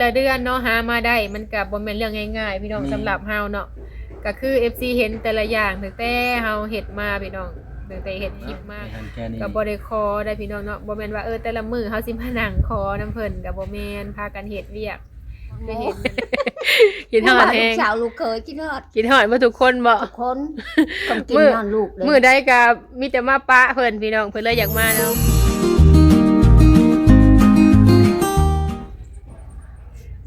แต่เดือนเนาะหามาได้มันก็บ่แม่นเรื่องง่ายๆพี่น้องสำหรับเฮาเนาะก็คือ FC เห็นแต่ละอย่างตั้งแต่เฮาเฮ็ดมาพี่น้องตั้งแต่เฮ็ดคลิปมาก็บ่ได้ขอได้พี่น้องเนาะบ่แม่นว่าแต่ละมื้อเฮาสิมานั่งขอน้ำเพิ่นก็บ่แม่นพากันเฮ็ดเวียกได้เห็นกินฮอดแฮงสาวลูกเคยกินฮอดบ่ทุกคนบ่ทุกคนต้องกินนอนลูกเลยมื้อใดก็มีแต่มาปะเพิ่นพี่น้องเพิ่นเลยอยากมาเนาะ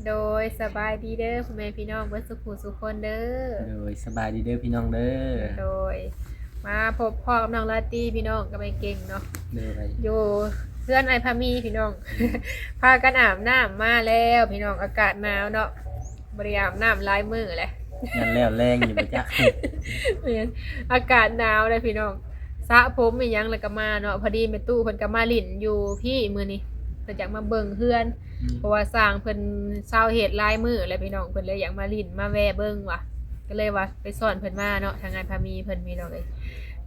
โดยสบายดีเด้อพ่อแม่พี่น้องเบิดสุขสุขคนเด้อโดยสบายดีเด้อพี่น้องเด้อโดยมาพบพ่อกับน้องลาตี้พี่น้องก็ไม่เก่งเนาะอยู่เพื่อนไอพามีพี่น้องพากันอาบน้ำมาแล้วพี่น้องอากาศหนาวเนาะบริอาบน้ำลายมือเลยยันแล้วแรงอยู่บ่จ๊ะอากาศหนาวเลยพี่น้องสระผมอีหยังแล้วก็มาเนาะพอดีแม่ตู้เพิ่นก็มาลิ้นอยู่พี่มื้อนี้เพิ่นอยากมาเบิ่งเฮือนเพราะว่าสร้างเพิ่นเช่าเฮ็ดลายมือแล้วพี่น้องเพิ่นเลยอยากมาลิ้นมาแวะเบิ่งว่ะก็เลยว่าไปสอนเพิ่นมาเนาะทางงานพามีเพิ่นพี่น้องเอ้ย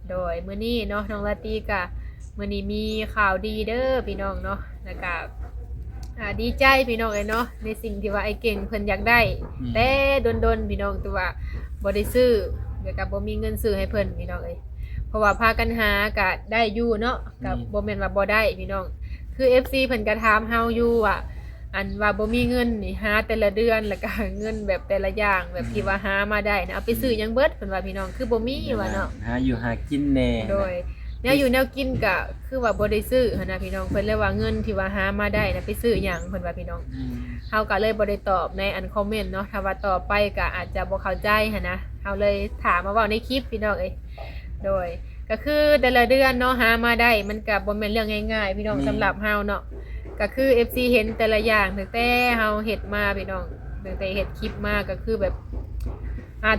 โดยมื้อนี้เนาะน้องลาตีก็มื้อนี้มีข่าวดีเด้อพี่น้องเนาะแล้วก็ดีใจพี่น้องเอ้ยเนาะในสิ่งที่ว่าไอ้เก่งเพิ่นอยากได้แต่ดนๆพี่น้องแต่ว่าบ่ได้ซื้อแล้วก็บ่มีเงินซื้อให้เพิ่นพี่น้องเอ้ยเพราะว่าพากันหาก็ได้อยู่เนาะก็บ่แม่นว่าบ่ได้พี่น้องคือ FC เพิ่นก็ถามเฮาอยู่ว่าอันว่าบ่มีเงินนี่หาแต่ละเดือนแล้วก็เงินแบบแต่ละอย่างแบบที่ว่าหามาได้นะเอาไปซื้อหยังเบิดเพิ่นว่าพี่น้องคือบ่มีว่าเนาะหาอยู่หากินแน่โดยแนวอยู่แนวกินก็คือว่าบ่ได้ซื้อหั่นน่ะพี่น้องเพิ่นเลยว่าเงินที่ว่าหามาได้น่ะไปซื้อหยังเพิ่นว่าพี่น้องเฮาก็เลยบ่ได้ตอบในอันคอมเมนต์เนาะถ้าว่าตอบไปก็อาจจะบ่เข้าใจหั่นนะเฮาเลยถามมาเว้าในคลิปพี่น้องเอ้ยโดยก็คือแต่ละเดือนเนาะหามาได้มันก็บ่แม่นเรื่องง่ายๆพี่น้องสำหรับเฮาเนาะก็คือ FC เห็นแต่ละอย่างตั้งแต่เฮาเฮ็ดมาพี่น้องตั้งแต่เฮ็ดคลิปมาก็คือแบบ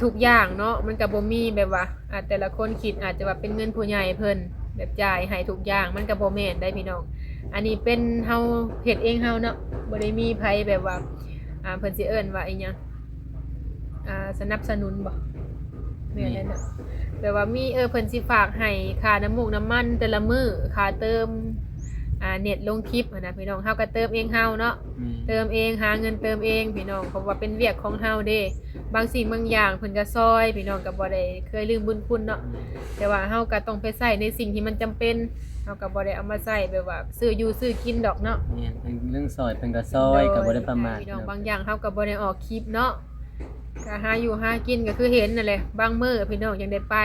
ทุกอย่างเนาะมันก็บ่มีแบบว่าแต่ละคนคิดอาจจะว่าเป็นเงินผู้ใหญ่เพิ่นแบบจ่ายให้ทุกอย่างมันก็บ่แม่นได้พี่น้องอันนี้เป็นเฮาเฮ็ดเองเฮาเนาะบ่ได้มีไผแบบว่าเพิ่นสิเอิ้นว่าอีหยังสนับสนุนบ่แม่นแล้วเนาะแบบว่ามีเพิ่นสิฝากให้ค่าน้ำมูกน้ำมันแต่ละมื้อค่าเติมเน็ตลงคลิปนะพี่น้องเฮาก็เติมเองเฮาเนาะเติมเองหาเงินเติมเองพี่น้องเพราะว่าเป็นเวียกของเฮาเด้บางสิ่งบางอย่างเพิ่นก็ซอยพี่น้องก็บ่ได้เคยลืมบุญคุณเนาะแต่ว่าเฮาก็ต้องไปใช้ในสิ่งที่มันจำเป็นเฮาก็บ่ได้เอามาใช้แบบว่าซื้ออยู่ซื้อกินดอกเนาะเนี่ยเรื่องซอยเพิ่นก็ซอยก็บ่ได้ประมาทพี่น้องบางอย่างเฮาก็บ่ได้ออกคลิปเนาะก็หาอยู่หากินก็คือเห็นนั่นแหละบางมื้อพี่น้องยังได้ไป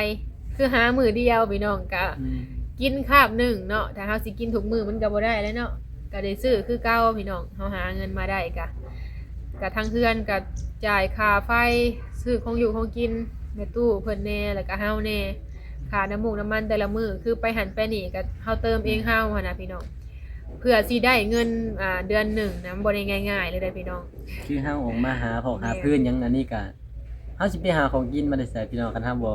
คือหามื้อเดียวพี่น้องก็กินคาบหนึ่งเนาะถ้าเฮาสิกินทุกมื้อมันก็บ่ได้แล้วเนาะก็ได้ซื้อคือเก่าพี่น้องเฮาหาเงินมาได้ก็ทั้งเฮือนก็จ่ายค่าไฟซื้อของอยู่ของกินในตู้เพิ่นแน่แล้วก็เฮาแน่ค่าน้ำมูกน้ำมันแต่ละมื้อคือไปหันไปนี่ก็เฮาเติมเองเฮาหั่นน่ะพี่น้องเพื่อสิได้เงินเดือนหนึ่งนะบ่ได้ง่ายๆเลยเด้อพี่น้องคือเฮาออกมาหาพอกหาเพื่อนหยังอันนี้ก็เฮาสิไปหาของกินมาได้ใส่พี่น้องคันเฮาบ่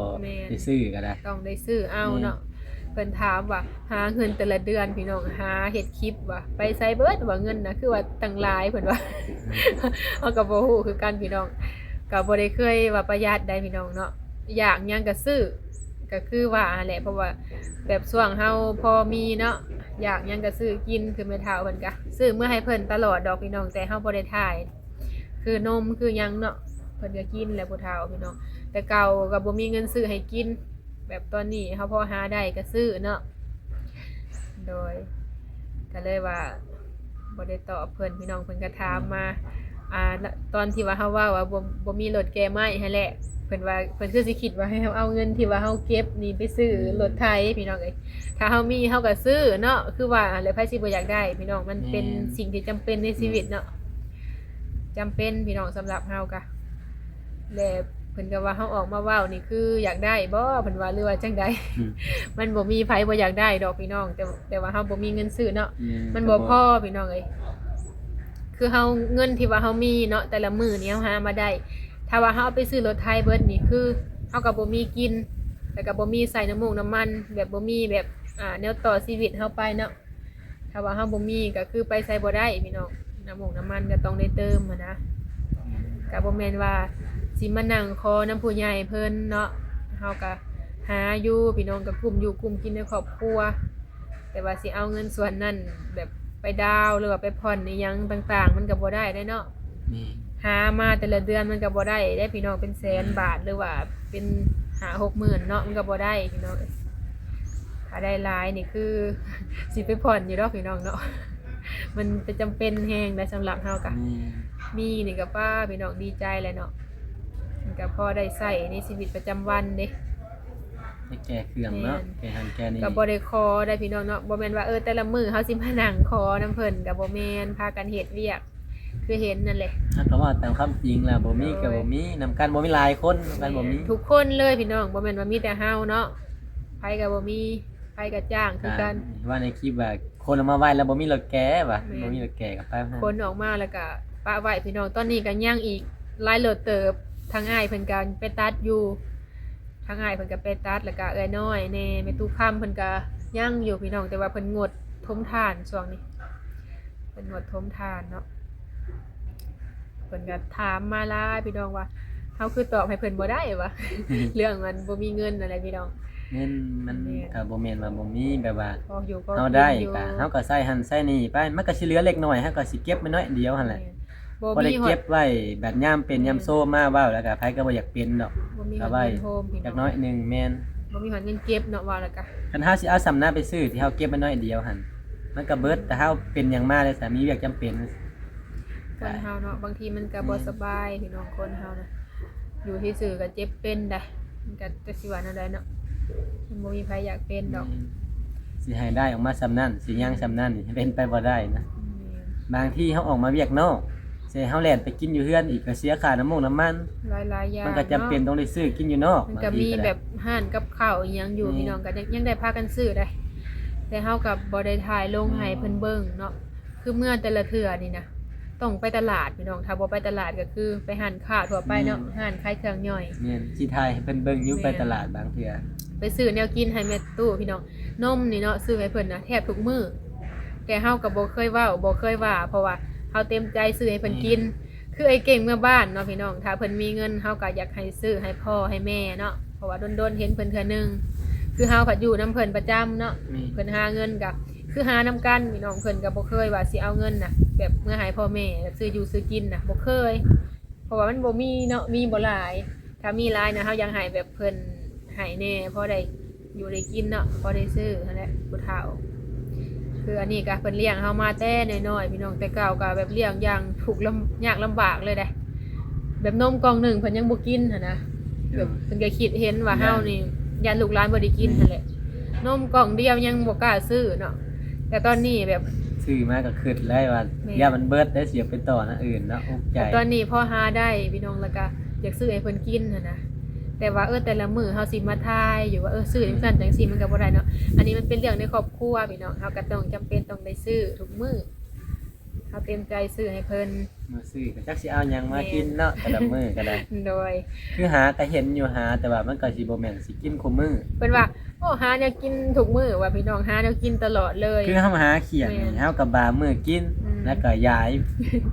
ได้ซื้อก็ได้ต้องได้ซื้อเอาเนาะเพิ่นถามว่าหาเงินแต่ละเดือนพี่น้องหาเฮ็ดคลิปว่าไปไสเบิดว่าเงินน่ะคือว่าตั้งหลายเพิ่นว่าเฮาก็บ่ฮู้คือกันพี่น้องก็บ่ได้เคยว่าประหยัดได้พี่น้องเนาะอยากหยังก็ซื้อก็คือว่าแหละเพราะว่าแบบช่วงเฮาพอมีเนาะอยากหยังก็ซื้อกินคือแม่เฒ่าเพิ่นก็ซื้อเมื่อให้เพิ่นตลอดดอกพี่น้องแต่เฮาบ่ได้ถ่ายคือนมคือหยังเนาะเพิ่นก็กินแหละผู้เฒ่าพี่น้องแต่เก่าก็บ่มีเงินซื้อให้กินแบบตอนนี้เขาพอหาได้ก็ซื้อเนาะโดยก็เลยว่าบ่ได้ตอบเพิ่นพี่น้องเพิ่นก็ถามมาตอนที่ว่าเฮาว่าบ่มีรถแก้ไม้ให้แหละเพิ่นว่าเพิ่นคือสิคิดว่าให้เฮาเอาเงินที่ว่าเฮาเก็บนี่ไปซื้อรถไถพี่น้องเอ้ยถ้าเฮามีเฮาก็ซื้อเนาะคือว่าแล้วไผสิบ่อยากได้พี่น้องมันเป็นสิ่งที่จำเป็นในชีวิตเนาะจำเป็นพี่น้องสำหรับเฮาก็แล้วเพิ่นก็ว่าเฮาออกมาเว้านี่คืออยากได้บ่เพิ่นว่าหรือว่าจังใดมันบ่มีไผบ่อยากได้ดอกพี่น้องแต่ว่าเฮาบ่มีเงินซื้อเนาะมันบ่พอพี่น้องเอ้ยคือเฮาเงินที่ว่าเฮามีเนาะแต่ละมื้อนี้เฮาหามาได้ถ้าว่าเฮาเอาไปซื้อรถไถเบิดนี่คือเฮาก็บ่มีกินแล้วก็บ่มีใส่น้ำมูกน้ำมันแบบบ่มีแบบแนวต่อชีวิตเฮาไปเนาะถ้าว่าเฮาบ่มีก็คือไปใส่บ่ได้พี่น้องน้ำมูกน้ำมันก็ต้องได้เติมนะก็บ่แม่นว่าสิมานั่งขอน้ำผู้ใหญ่เพิ่นเนาะเฮาก็หาอยู่พี่น้องก็กลุ่มอยู่กลุ่มกินในครอบครัวแต่ว่าสิเอาเงินส่วนนั้นแบบไปดาวหรือว่าไปผ่อนในยังต่างๆมันก็บ่ได้เนาะ นี่ หามาแต่ละเดือนมันก็บ่ได้ได้พี่น้องเป็นแสนบาทหรือว่าเป็น60,000เนาะมันก็บ่ได้พี่น้องถ้าได้หลายนี่คือ สิไปผ่อนอยู่ดอกพี่น้องเนาะ มันเป็นจำเป็นแฮงได้สำหรับเฮากะ นี่ มีนี่ก็ป้าพี่น้องดีใจแหละเนาะมันก็พอได้ใช้ในชีวิตประจำวันเด้ ได้แก่เครื่องเนาะแก่หันแก่นี่ ก็บ่ได้ขอได้พี่น้องเนาะบ่แม่นว่าแต่ละมื้อเฮาสิมานั่งขอน้ำเพิ่นก็บ่แม่นพากันเฮ็ดเวียกคือเห็นนั่นแหละ ถ้าก็ว่าตามความจริงแล้วบ่มีก็บ่มีนำกันบ่มีหลายคนนำกันบ่มี ทุกคนเลยพี่น้องบ่แม่นว่ามีแต่เฮาเนาะไผก็บ่มีไผก็จ้างคือกัน ว่าในคลิปว่าคนเอามาไว้แล้วบ่มีรถแก่ว่ะ แม่น บ่มีรถแก่กับไปมา คนออกมาแล้วก็ปะไว้พี่น้องตอนนี้ก็ย่างอีกหลายโหลดเติบทางอ้ายเพิ่นก็ไปตัดอยู่ทางอ้ายเพิ่นก็ไปตัดแล้วก็เอ้อยน้อยแน่แม่ตู้ค่ำเพิ่นก็ย่างอยู่พี่น้องแต่ว่าเพิ่นงดทมทานช่วงนี้เพิ่นงดทมทานเนาะเพิ่นก็ถามมาหลายพี่น้องว่าเฮาคือตอบให้เพิ่นบ่ได้วะ เรื่องมันบ่มีเงินอะไรพี่น้อง เงินมันก็บ่แม่นว่าบ่มีแบบว่า พออยู่ก็ เฮาได้ กินอยู่ ก็เฮาก็ใส่หั่นใส่นี่ไปมันก็สิเหลือเล็กน้อยเฮาก็สิเก็บไว้น้อยเดียวหั่นแหละ บ่ บ่ได้ มีฮอ เก็ ด บไว้แบบยามเป็นยามโซมาเว้าแล้วก็ไผก็บ่อยากเป็นดอก บ่มีฮ ก็ อด ไว้ เงินโฮมพี่ จัก น้ น้ อ อง ยหนึงแม่น บ่มีฮอดเงินเก็บเนาะว่าแล้วก็ คันเฮาสิเอาสำนาไปซื้อที่เฮาเก็บไว้น้อยเดียวหั่นมันก็เบิดแต่เฮาเป็นหยังมาเลยสามีเวียกจำเป็น คนเฮาเนาะบางทีมันก็บ่สบายพี่น้องคนเฮานะอยู่ที่ซื่อก็เจ็บเป็นได้มันก็จะสิว่าแนวใดเนาะมันบ่มีใครอยากเป็นดอก สิให้ได้ออกมาสำนั่นสิย่างสำนั่นนี่เป็นไปบ่ได้นะบางที่เฮาออกมาเวียกนอกเสิเฮาแล่นไปกินอยู่เฮือนอีกก็เสียค่าน้ำมัน หลายๆอย่าง มันก็จำเป็นต้องได้ซื้อกินอยู่นอก มันก็มีแบบห้านกับข้าวอีหยังอยู่พี่น้องก็ยังได้พากันซื้อได้ แต่เฮากับบ่ได้ถ่ายลงให้เพิ่นเบิ่งเนาะคือเมื่อแต่ละเทื่อนี่นะต้องไปตลาดพี่น้องถ้าบ่ไปตลาดก็คือไปห้านค้าทั่วไปเนาะห้านขายเครื่องย่อย เนี่ยสิทายให้เพิ่นเบิ่งอยู่ไปตลาดบางเทื่อ ไปซื้อแนวกินให้แม่ตู้พี่น้องนมนี่เนาะซื้อให้เพิ่นนะแทบทุกมื้อแต่เฮาก็บ่เคยเว้าบ่เคยว่าเพราะว่าเฮาเต็มใจซื้อให้เพิ่นกิน คือไอ้เก่งเมื่อบ้านเนาะพี่น้องถ้าเพิ่นมีเงินเฮาก็อยากให้ซื้อให้พ่อให้แม่เนาะเพราะว่าโดนๆเห็นเพิ่นเทื่อนึงคือเฮาผัดอยู่นํเพิ่นประจำเนาะ มี เพิ่นหาเงินก็คือหานํกันพี่น้องเพิ่นก็บ่เคยว่าสิเอาเงินน่ะแบบเมื่อให้พ่อแม่แบบซื้ออยู่ซื้อกินน่ะบ่เคย เพราะว่ามันบ่มีเนาะมีบ่หลาย ถ้ามีหลายนะเฮายังให้แบบเพิ่นให้แน่พอได้อยู่ได้กินเนาะพอได้ซื้อนั่นแหละผู้เฒ่าคืออันนี้ก็เพิ่นเลี้ยงเฮามาแต่น้อยๆพี่น้องแต่เก่าก็แบบเลี้ยงอย่างทุกข์ยากลำบากเลยได้แบบนมกล่องหนึงเพิ่นยังบ่กินหั่นนะแบบเพิ่นก็คิดเห็นว่าเฮานี่ยันลูกหลานบ่ได้กินนั่นแหละนมกล่องเดียวยังบ่กล้าซื้อเนาะแต่ตอนนี้แบบ ซื้อมาก็คิดเลยว่า แม่ อย่ามันเบิดได้เสียไปต่อนะอื่นเนาะอุกใจ ตอนนี้พอหาได้พี่น้องแล้วก็อยากซื้อให้เพิ่นกินหั่นนะแต่ว่าแต่ละมื้อเฮาสิมาทายอยู่ว่าซื้อจังซั่นจังซี่มันก็บ่ได้เนาะอันนี้มันเป็นเรื่องในครอบครัวพี่น้องเฮาก็ต้องจำเป็นต้องได้ซื้อทุกมื้อเฮาเต็มใจซื้อให้เพิ่น มาซื้อก็จักสิเอาหยังมากินเนาะแต่ละมื้อก็ได้ โดย คือหาก็เห็นอยู่หาแต่ว่ามันก็สิบ่แม่นสิกินคุมื้อ เพิ่นว่าโอ้หาแนวกินทุกมื้อว่าพี่น้องหาแนวกินตลอดเลย คือเฮาหาเขียน แม่น เฮาก็บามื้อกิน อืม แล้วก็ย้าย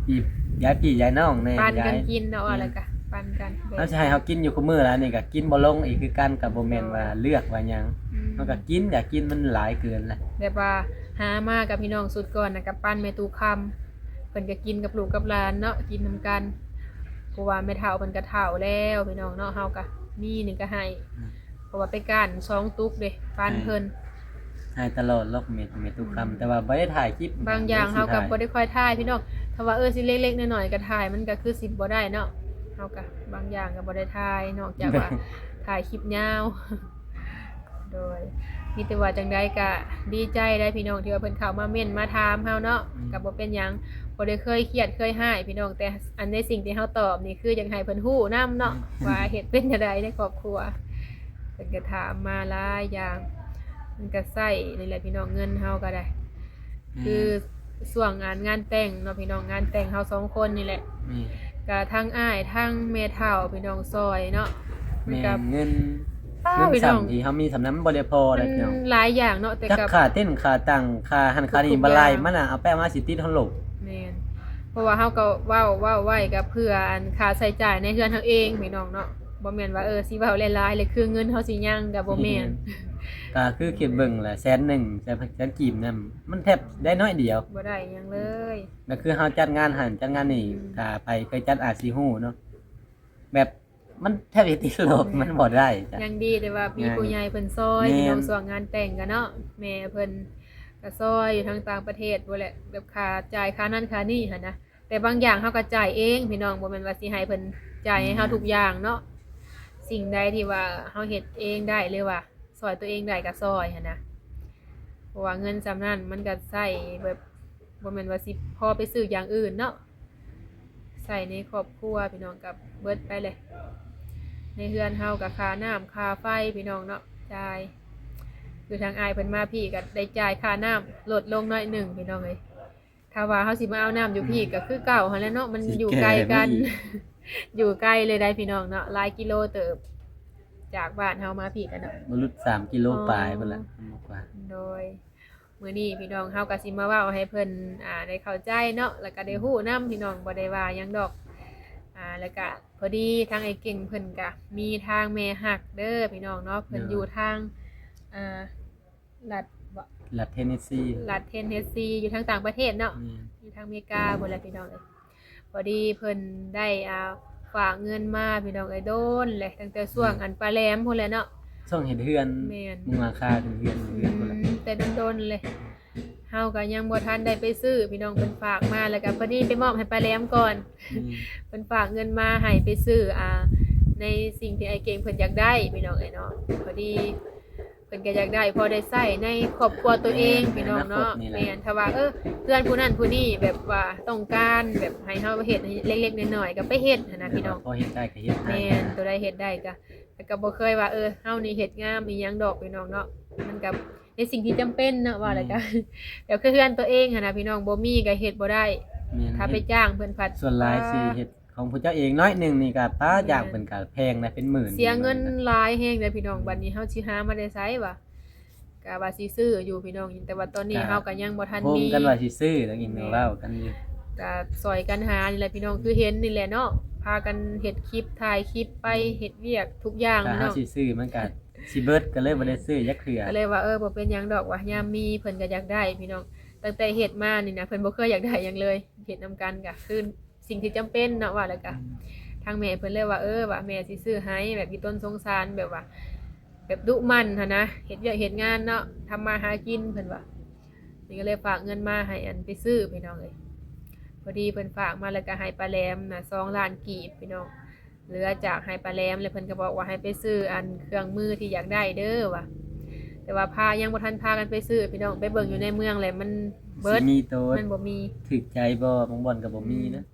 พี่ย้ายพี่ย้ายน้องแน่ ปัน ย้า กัน ย กินเนาะว่าแล้วก็ปันกัน เฮาสิให้เฮากินอยู่คุมื้อแล้วนี่ก็กินบ่ลงอีกคือกันก็บ่แม่นว่าเลือกว่าหยังมันก็กินอยากกินมันหลายเกินแหละ แบบว่าหามากับพี่น้องสุดก่อนนะกับปั้นแม่ตูคำเพิ่นก็กินกับลูกกับหลานเนาะกินนำกันเพราะว่าแม่เฒ่าเพิ่นก็เฒ่าแล้วพี่น้องเนาะเฮาก็มีนี่ก็ให้เพราะว่าไปก้าน2ตุกเด้ปั้นเพิ่น ให้ตลอดลอกเม็ดทุกคำแต่ว่าบ่ได้ถ่ายคลิป บางอย่างเฮาก็บ่ได้ค่อยถ่ายพี่น้องถ้าว่าสิเล็กๆน้อยๆก็ถ่ายมันก็คือสิบ่ได้เนาะเฮาก็บางอย่างก็บ่ได้ถ่ายนอกจากว่า ถ่ายคลิปยาว โดยมีแต่ว่าจังใดก็ดีใจได้พี่น้องที่ว่าเพิ่นเข้ามาเม่นมาถามเฮาเนาะก็บ่เป็นหยังบ่ได้เคยเครียดเคยให้พี่น้องแต่อันในสิ่งที่เฮาตอบนี่คืออยากให้เพิ่นฮู้นํเนาะว่าเฮ็ดเป็นจังไดในครอบครัวเพิ่นก็ถามมาหลายอย่างมันก็ใช้นี่แหละพี่น้องเงินเฮาก็ได้ คือส่วงงานแต่งเนาะพี่น้องงานแต่งเฮา2คนนี่แหละ นี่ ก็ทั้งอ้ายทั้งแม่เฒ่าพี่น้องซอยเนาะมัน แม่ ก็ เงิน ป้า เงิน พี่น้อง สำที่เฮามีสำนั้นมันบ่ได้พอ มั เลย น พี่น้อง หลายอย่างเนาะแต่ จัก กับ ค่าเต้นค่าตังค่าหันค่านี่ ทุกๆ บ่ไล่ อย่าง มันน่ะเอาแป้งมาสิติดเฮาโลก แม่นเพราะว่าเฮาก็เว้าไว้กับเพื่ออันค่าใช้จ่ายในเรือนเฮาเองพี่น้องเนาะบ บ่แม่นว่าสิเว้าหลายๆเลยคือเงินเฮาสิยังก็บ่แม่น ก็คือคิดเบิ่งแหละ100,000แสนกีบนั่นมันแทบได้น้อยเดียว บ่ได้หยังเลย ก็คือเฮาจัดงานหันจัดงานนี่ถ้าไปเคยจัดอาจสิฮู้เนาะแบบมันแทบจะติดลบมันบ่ได้จ้ะ ยังดีแต่ว่ามี ยัง ผู้ใหญ่เพิ่นซอย แม่น พี่น้องส่วงงานแต่งกันเนาะแม่เพิ่นก็ซอยอยู่ทางต่างประเทศบ่แหละแบบค่าจ่ายค่านั่นค่านี่หั่นนะแต่บางอย่างเฮาก็จ่ายเองพี่น้องบ่แม่นว่าสิให้เพิ่นจ่ายให้เฮาทุกอย่างเนาะสิ่งใดที่ว่าเฮาเฮ็ดเองได้หรือว่าซอยตัวเองได้ก็ซอยหั่นนะเพราะว่าเงินซำนั้นมันก็ใช้แบบบ่แม่นว่าสิพอไปซื้ออย่างอื่นเนาะใช้ในครอบครัวพี่น้องกับเบิดไปเลย ในเฮือนเฮากับค่าน้ำค่าไฟพี่น้องเนาะจ่ายคือทางอายเพิ่นมาพี่ก็ได้จ่ายค่าน้ำลดลงน้อยหนึ่งพี่น้องเอ้ยถ้าว่าเฮาสิมาเอาน้ำอยู่พี่ก็คือเก่าหั่นแหละเนาะมันอยู่ไกลกัน อยู่ใกล้เลยได้พี่น้องเนาะหลายกิโลเติบจากบ้านเฮามาพี่กันเนาะ บ่รุด3กิโลปลายพุ่นละมากกว่า โดยมื้อนี้พี่น้องเฮาก็สิมาเว้าให้เพิ่นได้เข้าใจเนาะแล้วก็ได้ฮู้นํพี่น้องบ่ได้ว่าหยังดอกแล้วก็พอดีทางไอ้เก่งเพิ่นก็มีทางแม่ฮักเด้อพี่น้องเนาะเพิ่นอยู่ทางรัฐบ่ รัฐเทนเนสซี รัฐเทนเนสซีอยู่ทางต่างประเทศเนาะ นี่ อยู่ทางอเมริกาพุ่นแหละพี่น้องเอ้ยพอดีเพิ่นได้ฝากเงินมาพี่น้องเอ้ยโดนแหละตั้งแต่ช่วงอันปลาแหลมพุ่นแหละเนาะ ส่งเฮ็ดเฮือน แม่น มุงราคาถึงเฮือนพุ่นละ แต่โดนๆเลยเฮาก็ยังบ่ทันได้ไปซื้อพี่น้องเพิ่นฝากมาแล้วก็พอดีไปมอบให้ปลาแหลมก่อน เพิ่นฝากเงินมาให้ไปซื้อในสิ่งที่ไอ้เก่งเพิ่นอยากได้พี่น้องเอ้ยเนาะพอดีเพิ่นก็อยากได้พอได้ใช้ในครอบครัวตัวเองพี่น้องเนาะแม่นถ้าว่าเพื่อนผู้นั้นผู้นี้แบบว่าต้องการแบบให้เฮาเฮ็ดเล็กๆน้อยๆก็ไปเฮ็ดหั้นนะพี่น้อง พอเฮ็ดได้ก็เฮ็ดให้ แม่นตัวใดเฮ็ดได้ก็แต่ก็บ่เคยว่าเฮานี่เฮ็ดงามอีหยังดอกพี่น้องเนาะมันก็ในสิ่งที่จำเป็นเนาะว่าแล้วก็ เดี๋ยวคือเฮือนตัวเองหันน่ะพี่น้องบ่มีก็เฮ็ดบ่ได้ แม่น ถ้าไปจ้างเพิ่นพัด ส่วนหลายสิเฮ็ดของผู้เจ้าเองน้อยหนึงนี่ก็ป้าอย่างเพิ่นก็แพงนะเป็นหมื่น เสียเงินหลายแฮงเด้อพี่น้องบัดนี้เฮาสิหามาได้ไสวะก็ว่าสิซื้ออยู่พี่น้องแต่ว่าตอนนี้เฮาก็ยังบ่ทัน โฮม มี กันว่าสิซื้อแล้วอีกแนวเว้ากันอยู่ ก็ซอยกันหานี่แหละพี่น้องคือเห็นนี่แหละเนาะพากันเฮ็ดคลิปถ่ายคลิปไปเฮ็ดเวียกทุกอย่าง ถ้า พี่ เฮา น้อง สิซื้อมันก็สิเบิดก็เลยบ่ได้ซื้อจักเทื่อ ก็เลยว่าบ่เป็นหยังดอกว่ายามมีเพิ่นก็อยากได้พี่น้องตั้งแต่เฮ็ดมานี่นะเพิ่นบ่เคยอยากได้หยังเลยเฮ็ดนํกันก็คือสิ่งที่จำเป็นเนาะว่าแล้วก็ทางแม่เพิ่นเลยว่าว่าแม่สิซื้อให้แบบอีต้นสงสารแบบว่า แบบดุมันหั่นนะเฮ็ดเวียกเฮ็ดงานเนาะทำมาหากินเพิ่นว่านี่ก็เลยฝากเงินมาให้อันไปซื้อพี่น้องเอ้ยพอดีเพิ่นฝากมาแล้วก็ให้ปลาแหลมน่ะ2ล้านกีบพี่น้องเหลือจากให้ปลาแหลมแล้วเพิ่นก็บอกว่าให้ไปซื้ออันเครื่องมือที่อยากได้เด้อว่ะแต่ว่ายังบ่ทันพากันไปซื้อพี่น้องไปเบิ่งอยู่ในเมืองแหละมันเบิด สิมีโตด มันบ่มี ถึกใจบ่บางบ่อนก็บ่มีนะ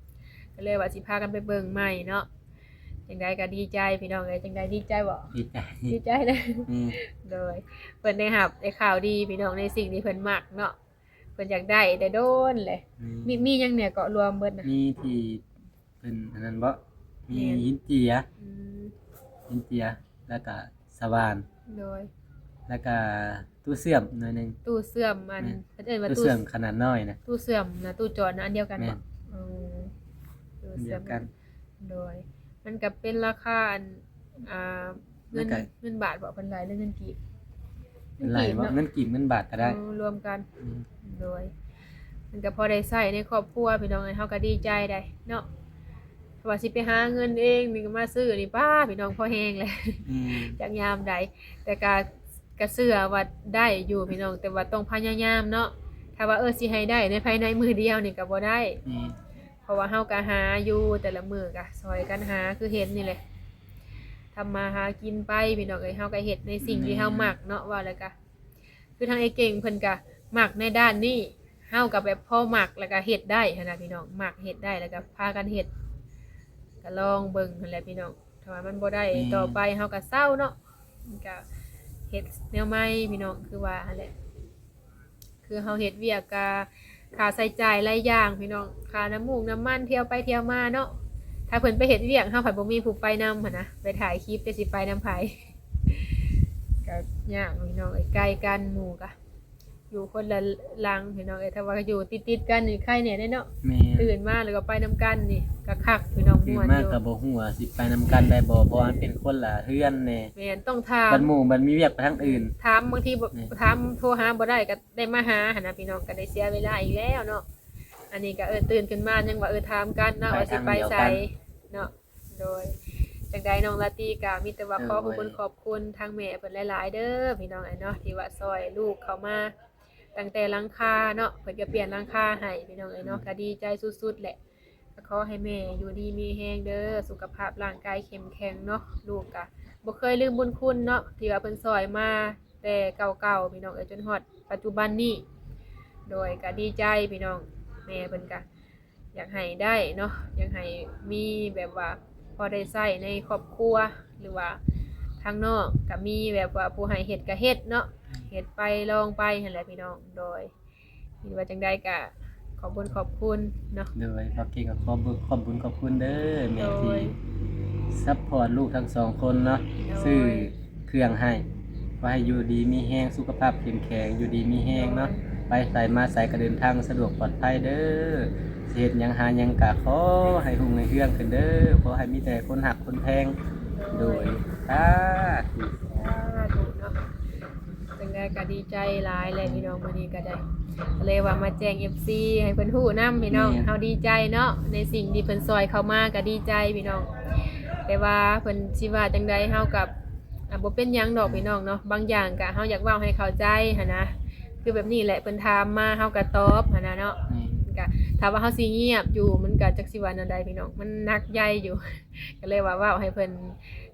ก็เลยว่าสิพากันไปเบิ่งใหม่เนาะจังใดก็ดีใจพี่น้องเอ้ยจังใดดีใจบ่ ดีใจ ดีใจเด้อ อืม โดยเพิ่นได้รับได้ข่าวดีพี่น้องในสิ่งที่เพิ่นมักเนาะเพิ่นอยากได้แต่โดนเลยมีหยังเนี่ยเกาะรวมเบิดนะ มีที่เป็นอันนั้นบ่มี แม่น หินเจีย อืม หินเจียแล้วก็สว่าน โดย แล้วก็ตู้เสื่อมหน่อยหนึง ตู้เสื่อมมัน แม่น เพิ่นเอิ้นว่า ตู้ ตู้ เสื่อมขนาดน้อยนะ ตู้เสื่อมนะตู้จอดนะอันเดียวกัน แม่ บ่ น อืมตู้ อันเดี เสื่อ ยว ม กัน โดย มันก็เป็นราคาอันเงิน แล้วก็ เงินบาทบ่เพิ่นหลายหรือเงินกีบ เป็นไรบ่ เนาะ เงินกีบเงินบาทก็ได้ รวมกัน อืม โดยมันก็พอได้ใช้ในครอบครัวพี่น้องเอ้ยเฮาก็ดีใจได้เนาะเพราะว่าสิไปหาเงินเองนี่ก็มาซื้อนี่ป้าพี่น้องพอแฮงเลย อืม จากยามใดแต่กะเสื้อว่าได้อยู่พี่น้องแต่ว่าต้องพยายามเนาะถ้าว่าสิให้ได้ในภายในมือเดียวนี่ก็บ่ได้ นี่ เพราะว่าเฮาก็หาอยู่แต่ละมื้อก็ซอยกันหาคือเห็นนี่แหละทำมาหากินไปพี่น้องเอ้ยเฮาก็เฮ็ดในสิ่งที่เฮามักเนาะว่าแล้วก็คือทางไอ้เก่งเพิ่นก็มักในด้านนี้เฮาก็แบบพอมักแล้วก็เฮ็ดได้หันน่ะพี่น้องมักเฮ็ดได้แล้วก็พากันเฮ็ดก็ลองเบิ่งนั่นแหละพี่น้องถ้าว่ามันบ่ได้ต่อไปเฮาก็เศร้าเนาะมันก็เฮ็ดแนวใหม่พี่น้องคือว่าหั่นแหละคือเฮาเฮ็ดเวียกก็ค่าใช้จ่ายหลายอย่างพี่น้องค่าน้ำมูกน้ำมันเที่ยวไปเที่ยวมาเนาะถ้าเพิ่นไปเฮ็ดเวียกเฮาผัดบ่มีผู้ไปนำหั่นนะไปถ่ายคลิปแต่สิไปนำไผก็ยากพี่น้องไอ้ไกลกันหมู่ก็ อยู่คนละหลังพี่น้องถ้าว่าอยู่ติดๆกันนี่ใครเนี่ยได้เนาะ แม่ ตื่นมาแล้วก็ไปนํกันนี่ก็คักพี่น้อง ตื่ ม่ น วน มา อยู่ ก็บ่ฮู้ว่าสิไปนำกันได้บ่เพราะว่ามันเป็นคนละเฮือนแน่ แม่นต้องถาม บัดหมู่บัดมีเวียกไปทางอื่น ถามบางทีบ่ นี่ ถามโทรหาบ่ได้ก็ได้มาหาหั่นน่ะพี่น้องก็ได้เสียเวลาอีกแล้วเนาะอันนี้ก็ตื่นขึ้นมายังว่าถามกันเนาะว่าสิไปไสเนาะโดยจังใดน้องลาตีก็มีแต่ว่าขอขอบคุณขอบคุณทางแม่เพิ่นหลายๆเด้อพี่น้องเนาะที่ว่าซอยลูกเข้ามาตั้งแต่หลังคาเนาะเพิ่นก็เปลี่ยนหลังคาให้พี่น้องเนาะก็ดีใจสุดๆแหละก็ขอให้แม่อยู่ดีมีแรงเด้อสุขภาพร่างกายเข้มแข็งเนาะลูกก็บ่เคยลืมบุญคุณเนาะที่ว่าเพิ่นซอยมาแต่เก่าๆพี่น้องจนฮอดปัจจุบันนี้โดยก็ดีใจพี่น้องแม่เพิ่นก็อยากให้ได้เนาะอยากให้มีแบบว่าพอได้ใช้ในครอบครัวหรือว่าทางนอกก็มีแบบว่าผู้ให้เฮ็ดก็เฮ็ดเนาะเฮ็ดไปลองไปนั่นแหละพี่น้องโดยคิดว่าจังได๋ก็ขอบคุณเนาะ โดยพ่อเก่งก็ขอบบุญขอบคุณเด้อแม่ โด ที่ ย ซัพพอร์ตลูกทั้งสองคนเนาะ โดย ซื้อเครื่องให้ว่าให้อยู่ดีมีแฮงสุขภาพเข้มแข็งอยู่ดีมีแฮงเนาะไปใส่มาใส่ก็เดินทางสะดวกปลอดภัยเด้อสิเฮ็ดหยังหาหยังก็ขอให้รุ่งในเรื่องขึ้นเด้อขอให้มีแต่คนหักคนแพงโดยสาธุ ถูกเนาะจังได๋ก็ดีใจหลายเลยพี่น้องมื้อนี้ก็ได้ก็เลยว่ามาแจ้ง FC ให้เพิ่นฮู้นำพี่น้องเฮาดีใจเนาะในสิ่งที่เพิ่นซอยเข้ามาก็ดีใจพี่น้องแต่ว่าเพิ่นสิว่าจังได๋เฮากับบ่เป็นหยังดอกพี่น้องเนาะบางอย่างก็เฮาอยากเว้าให้เข้าใจหันนะคือแบบนี้แหละเพิ่นถามมาเฮาก็ตอบหันนะเนาะ นี่ ก็ถ้าว่าเฮาสิเงียบอยู่มันก็จักสิว่าแนวใดพี่น้องมันหนักใหญ่อยู่ ก็เลยว่าเว้าให้เพิ่น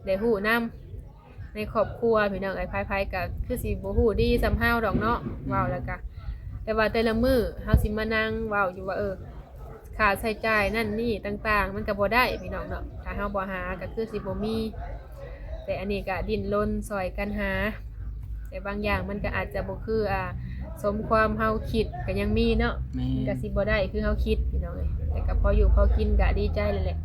ได้ฮู้นำในครอบครัวพี่น้องไอ้ไผๆก็คือสิบ่ฮู้ดีส่ำเฮาดอกเนาะเว้าแล้วก็แต่ว่าแต่ละมื้อเฮาสิมานั่งเว้าอยู่ว่าค่าใช้จ่ายนั่นนี่ต่างๆ มันก็บ่ได้พี่น้องเนาะถ้าเฮาบ่หาก็คือสิบ่มี แต่อันนี้ก็ดิ้นรนซอยกันหา แต่บางอย่างมันก็อาจจะบ่คือสมความเฮาคิดก็ยังมีเนาะ แม่ มันก็สิบ่ได้คือเฮาคิดพี่น้องเอ้ยแต่ก็พออยู่พอกินก็ดีใจเลยแหละ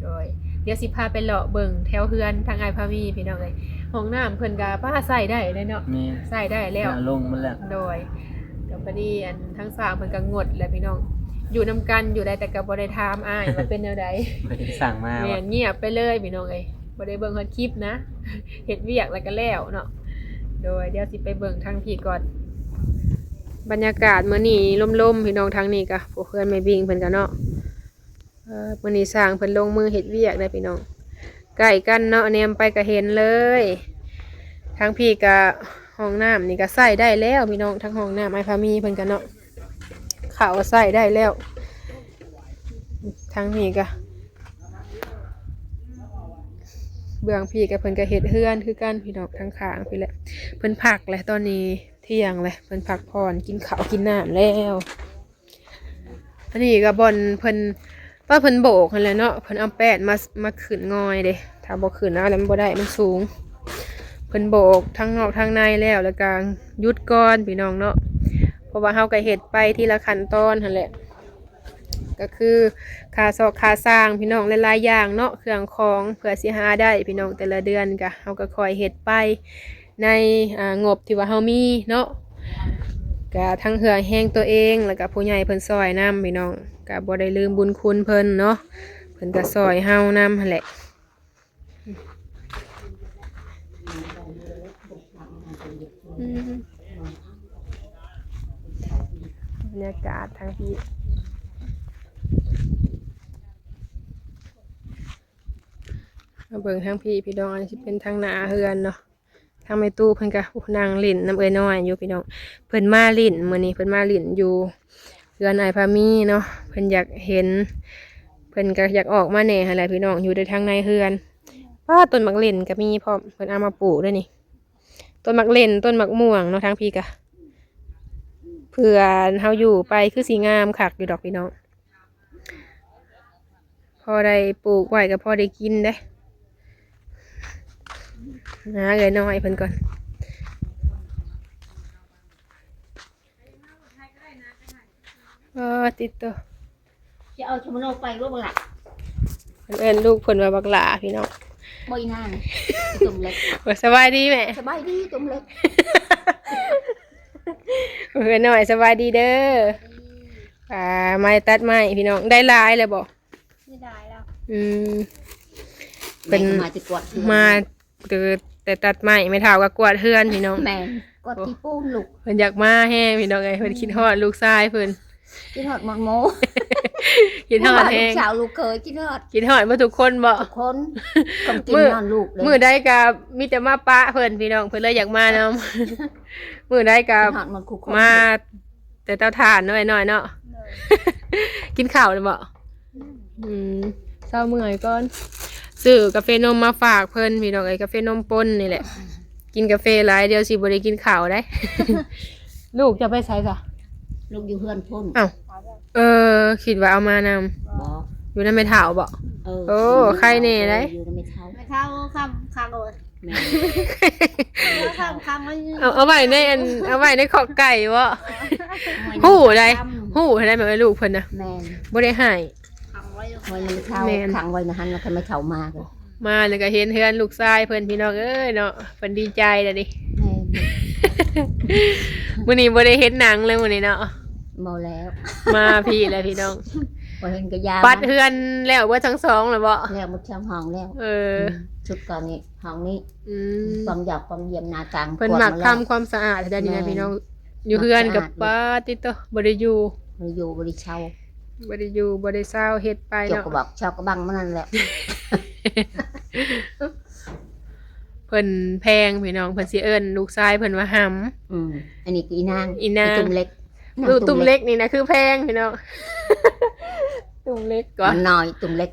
โดยเดี๋ยวสิพาไปเลาะเบิ่งแถวเฮือนทางอ้ายพามีพี่น้องเอ้ยห้องน้ำเพิ่นก็พาใช้ได้เลยเนาะ แม่ ใช้ได้แล้ว ลงมันแล้ว โดยก็พอดีทั้งสามเพิ่นก็งดแหละพี่น้องอยู่นํกันอยู่ได้แต่ก็บ่ได้ถามอ้ายว่าเป็นแนวใด บ่ได้สั่งมา แม่ ว่าน เงียบไปเลยพี่น้องเอ้ยบ่ได้เบิ่งฮอดคลิปนะ เฮ็ดเวียกแล้วก็แล้วเนาะโดยเดี๋ยวสิไปเบิ่งทางพี่ก่อนบรรยากาศมื้อนี้ลมๆพี่น้องทางนี้ก็พวกเพื่อนแม่บิงเพิ่นก็เนาะมื้อนี้สร้างเพิ่นลงมือเฮ็ดเวียกได้พี่น้องใกล้กันเนาะแนมไปก็เห็นเลยทางพี่ก็ห้องน้ำนี่ก็ใช้ได้แล้วพี่น้องทั้งห้องน้ำไอ้พามีเพิ่นก็เนาะเข้าใช้ได้แล้วทางนี้ก็ เบื้องพี่กับเพิ่นก็เฮ็ดเฮือนคือกันพี่น้องทั้งข้างพี่แหละเพิ่นพักแหละตอนนี้เที่ยงเลยเพิ่นพักผ่อนกินข้าวกินน้ำแล้วอันนี้ก็บ่อนเพิ่นว่าเพิ่นโบกนั่นแหละเนาะเพิ่นเอาแป้นมาขึ้นงอยเด้ถ้าบ่ขึ้นเอาแล้วมันบ่ได้มันสูงเพิ่นโบกทั้งนอกทั้งในแล้วก็หยุดก่อนพี่น้องเนาะเพราะว่าเฮาก็เฮ็ดไปทีละขั้นตอนนั่นแหละก็คือค่าซอกค่าสร้างพี่น้องหลายๆอย่างเนาะเครื่องของเพื่อสิหาได้พี่น้องแต่ละเดือนก็เฮาก็คอยเฮ็ดไปในงบที่ว่าเฮามีเนาะก็ทั้งเหือแห้งตัวเองแล้วก็ผู้ใหญ่เพิ่นซอยนํพี่น้องก็บ่ได้ลืมบุญคุณเพิ่นเนาะเพิ่นก็ซอยเฮานํหั่นแหละบรรยากาศทางที่มาเบิ่งทางพี่น้องอันนี้สิเป็นทางหน้าเฮือนเนาะทางแม่ตู้เพิ่นก็นั่งลิ้นน้ำเอ้ยน้อยอยู่พี่น้องเพิ่นมาลิ้นมื้อนี้เพิ่นมาลิ้นอยู่เฮือนอ้ายพามีเนาะเพิ่นอยากเห็นเพิ่นก็อยากออกมาแหน่หั่นแหละพี่น้องอยู่ในทางในเฮือนต้นมักเล่นก็มีพร้อมเพิ่นเอามาปลูกด้วยนี่ต้นมักเล่นต้นมักม่วงเนาะทางพี่ก็เพื่อเฮาอยู่ไปคือสีงามคักอยู่ดอกพี่น้องพอได้ปลูกไว้ก็พอได้กินเด้นะเอ้ยน้อยเพิ่นก่อนติดตัว จะเอาชมโนไปรูปหลัก เพิ่นเอิ้นลูกเพิ่นว่าบักหลาพี่น้อง บ่อยนานตุ่มเล็ก ว่าสบายดีแม่ สบายดีตุ่มเล็ก เพื่อนหน่อยสบายดีเด้อไม้ตัดไม้พี่น้องได้หลายเลยบ่ ไม่ได้แล้ว อืม เป็นมาจะกวด มาแต่ตัดไม้ไม่เท่ากับกวาดเฮือนพี่น้อง แม่กวดที่ปูนลูก เพิ่นอยากมาแห้งพี่น้องเอ้ยเพิ่นคิดฮอดลูกชายเพิ่น กินหอดหมดโม คิดฮอดแห้ง สาวลูกเคยกินหอด คิดฮอดบ่ทุกคนบ่ ทุกคนต้องกินนอนลูกเลย มื้อใดก็มีแต่มาปะเพิ่นพี่น้องเพิ่นเลยอยากมานำ มื้อใดก็ กินหอดหมดคุกคน มาแต่เตาถ่านหน่อยๆเนาะ กินข้าวเลยบ่เช้าเมื่อยก่อนซื้อกาแฟนมมาฝากเพิ่นพี่น้องเอ้ยกาแฟนมป่นนี่แหละ กินกาแฟหลายเดี๋ยวสิบ่ได้กินข้าวได้ ลูกจะไปไสซะ ลูกอยู่เพื่อนพ่น อ้าวคิดว่าเอามานำ บ่ อยู่ในแม่เฒ่าบ่ โอ้ใครแน่เลย อยู่ในไม่เท่า ไม่เข้าคำเลย แม่ คำมัน เอาไว้ในเอาไว้ในขอกไก่บ่ฮู้ได้ฮู้ได้แบบว่าลูกเพิ่นน่ะ แม่น บ่ได้ให้ คำไว้ ไว้ในไม่เท่า แม่น ขังไว้นะฮันแล้วก็ไม่เท่ามากเลย มาแล้วก็เห็นเฮือนลูกชายเพิ่นพี่น้องเอ้ยเนาะเพิ่นดีใจแล้วดิ แม่น มื้อนี้บ่ได้เห็นหนังเลยมื้อนี้เนาะ เมาแล้ว มาพี่แล้วพี่น้อง พอเห็นกระยา ปัดเฮือนแล้วเบ่ทั้งสองแล้วบ่ แล้วมุดช่างห้องแล้ว เออ ชุดก่อนนี้ห้องนี้ อืม ความหยาบความเยี่ยมหนาต่าง เพิ่นมักทำความสะอาดแต่นี่นะพี่น้องอยู่เฮือนกับป้าติโตบ่ได้อยู่ บริยูบริเช่า บ่ได้อยู่บ่ได้เศร้าเฮ็ดไป เจ้า เนาะ ก็บอกเช่าก็บังมันนั่นแหละ เพิ่นแพงพี่น้องเพิ่นสิเอิ้นลูกชายเพิ่นว่าหำ อันนี้คืออีนาง อีนาง ตุ่มเล็ก ลูกตุ่มเล็กนี่นะคือแพงพี่น้อง ตุ่มเล็กก่อน มันน้อยตุ่มเล็ก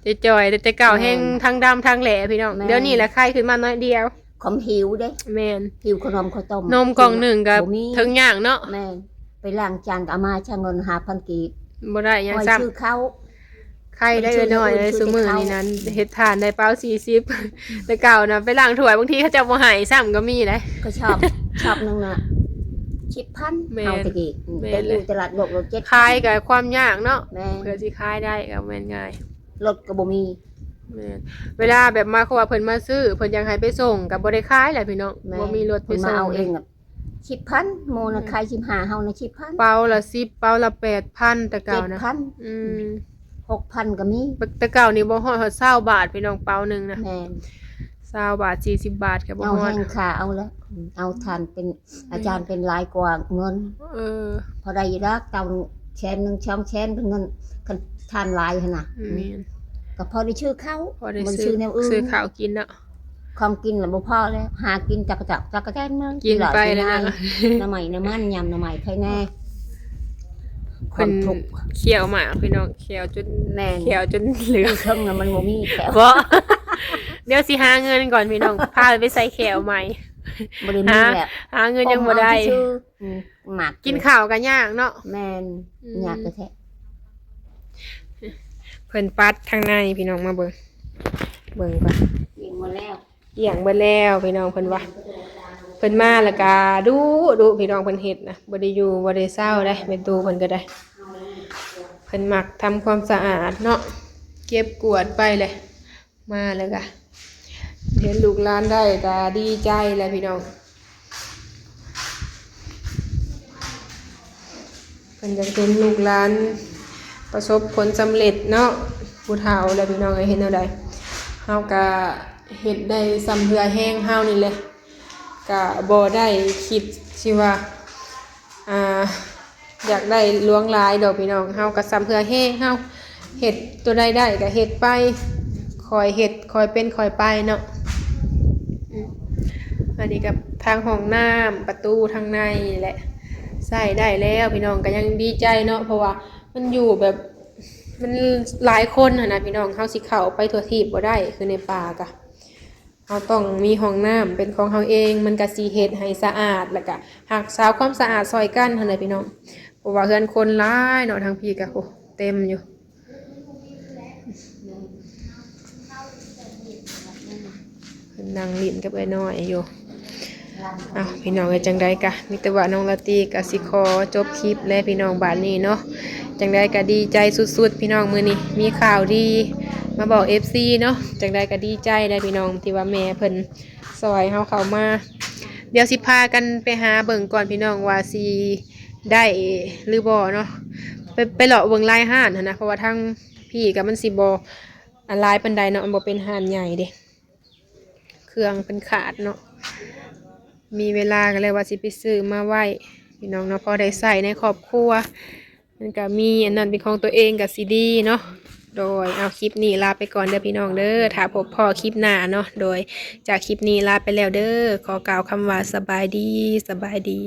จะจอยแต่เก่าแห้งทั้งดำทั้งแหล่พี่น้อง แม่ เดี๋ยวนี้แหละไข้ขึ้นมาน้อยเดียว ขมหิวเด้ แม่น หิวขนมข้าวต้ม นมกล่องหนึ่งกับ บ่มี ถึงอย่างเนาะ แม่นไปล้างจานก็เอามาช่างเงิน5,000กีบ บ่ได้หยัง ไว้ ซ้ำ ชื่อเขา ไข่ได้น้อยเลยซุมื้อนี้นั้นเฮ็ดทานได้เป้า40แต่เก่านะไปล้างถ้วยบางทีเขาจะบ่ให้ซ้ำก็มีเลย ก็ชอบ ชอบนึงน่ะ10,000 แม่น เอาตะกี้ แม่น แต่อ เลย ยู่ตลาดโลกรถ7,000 ขายกับความยากเนาะ แม่ เพื่อสิขายได้ก็แม่นง่าย รถก็บ่มี แม่นเวลาแบบมาเขาว่าเพิ่นมาซื้อเพิ่นอยากให้ไปส่งก็บ่ได้ขายแหละพี่น้อง แม่ บ่มีรถไป เพิ่น ส่ มาง เอาเองน่ะ10,000โมน่ะขาย15เฮาน่ะ10,000 เป้าละ10เป้าละ8,000แต่เก่านะ 7,000 6,000ก็มี แต่เก่านี่บ่ฮอด20บาทพี่น้องเป้าหนึงนะ แม่น 20บาท40บาทก็บ่ เอา ฮอ แห้ ด งค่าเอาแล้วเอาทานเป็นอาจารย์เป็นหลายกว่าเงิน เออ พอได้อยู่แล้วเตาแชนหนึงช่องแชนเป็นเงินกันทานหลายหั่นน่ะ แม่น ก็พอได้ชื่อเขา พอได้ บ่ ซื้อ แนวอื่น ซื้อข้าวกินเนาะ ของกินแล้วบ่พอแล้วหากินจักกะแตนเมือง กินไปแล้ว ห นะ น่อยน้ำใหม่น้ำมันยำน้ำใหม่ใครแน่ค เพิ่ น น ทุกข์ เคี่ยวหมากพี่น้องเคี่ยวจน แม่น เคี่ยวจนเหลือง เครื่องน่ะมันบ่มีแถว บ่ เดี๋ยวสิหาเงินก่อนพี่น้องพาไปใส่แขวใหม่ บ่ได้มีแล้ว หาเงินยังบ่ได้ เอาชื่อหมัก กินข้าวกันยากเนาะ แม่น อืม ยากแท้ เพิ่นปัดทางในพี่น้องมาเบิ่งก่อน ๆยิงมาแล้ว เกี่ยงเบิดแล้วพี่น้องเพิ่นว่าเพิ่นมาแล้วก็ดูพี่น้องเพิ่นเฮ็ดนะบ่ได้อยู่บ่ได้เศร้าได้แม่ตู่เพิ่นก็ได้เพิ่นมักทำความสะอาดเนาะเก็บกวาดไปเลยมาแล้วก็เห็นลูกหลานได้ก็ดีใจแหละพี่น้องเพิ่นอยากเห็นลูกหลานประสบผลสำเร็จเนาะผู้เฒ่าแล้วพี่น้องเห็นแนวใดเฮาก็เฮ็ดได้ซ้ำเรือแห้งเฮานี่แหละก็บ่ได้คิดสิว่าอยากได้หลวงหลายดอกพี่น้องเฮาก็ซ้ำเรือแห้งเฮาเฮ็ดตัวใดได้ก็เฮ็ดไปคอยเฮ็ดคอยเป็นคอยไปเนาะอันนี้กับทางห้องน้ำประตูทางในแหละใส่ได้แล้วพี่น้องก็ยังดีใจเนาะเพราะว่ามันอยู่แบบมันหลายคนนะพี่น้องเฮาสิเข้าไปทั่วทีบบ่ได้คือในป่ากะเฮาต้องมีห้องน้ำเป็นของเฮาเองมันก็สิเฮ็ดให้สะอาดแล้วก็รักษาความสะอาดซอยกันหั่นแหละพี่น้องเพราะว่าเฮือนคนหลายเนาะทางพี่ก็โอ้เต็มอยู่เพิ่นนั่งลิ้นกับไอ้น้อยอยู่พี่น้องเอ้ยจังได๋กะมีแต่ว่าน้องลาตีก็สิขอจบคลิปแล้วพี่น้องบัดนี้เนาะจังใดก็ดีใจสุดๆพี่น้องมื้อนี้มีข่าวดีมาบอก FC เนาะจังใดก็ดีใจได้พี่น้องที่ว่าแม่เพิ่นซอยเฮาเข้ามา ดี๋ยวสิพากันไปหาเบิ่งก่อนพี่น้องว่าสิได้หรือบ่เนาะไปเลาะเบิ่งลายห้านหั้นนะเพราะว่าทางพี่ก็มันสิบ่อันลายปานใดเนาะมันบ่เป็นห้านใหญ่เด้เครื่องเป็นขาดเนาะมีเวลาก็เลยว่าสิไปซื้อมาไว้พี่น้องเนาะพอได้ใส่ในครอบครัวมันก็มีอันนั้นเป็นของตัวเองก็สิดีเนาะโดยเอาคลิปนี้ลาไปก่อนเด้อพี่น้องเด้อถ้าพบพ่อคลิปหน้าเนาะโดยจากคลิปนี้ลาไปแล้วเด้อขอกล่าวคำว่าสบายดี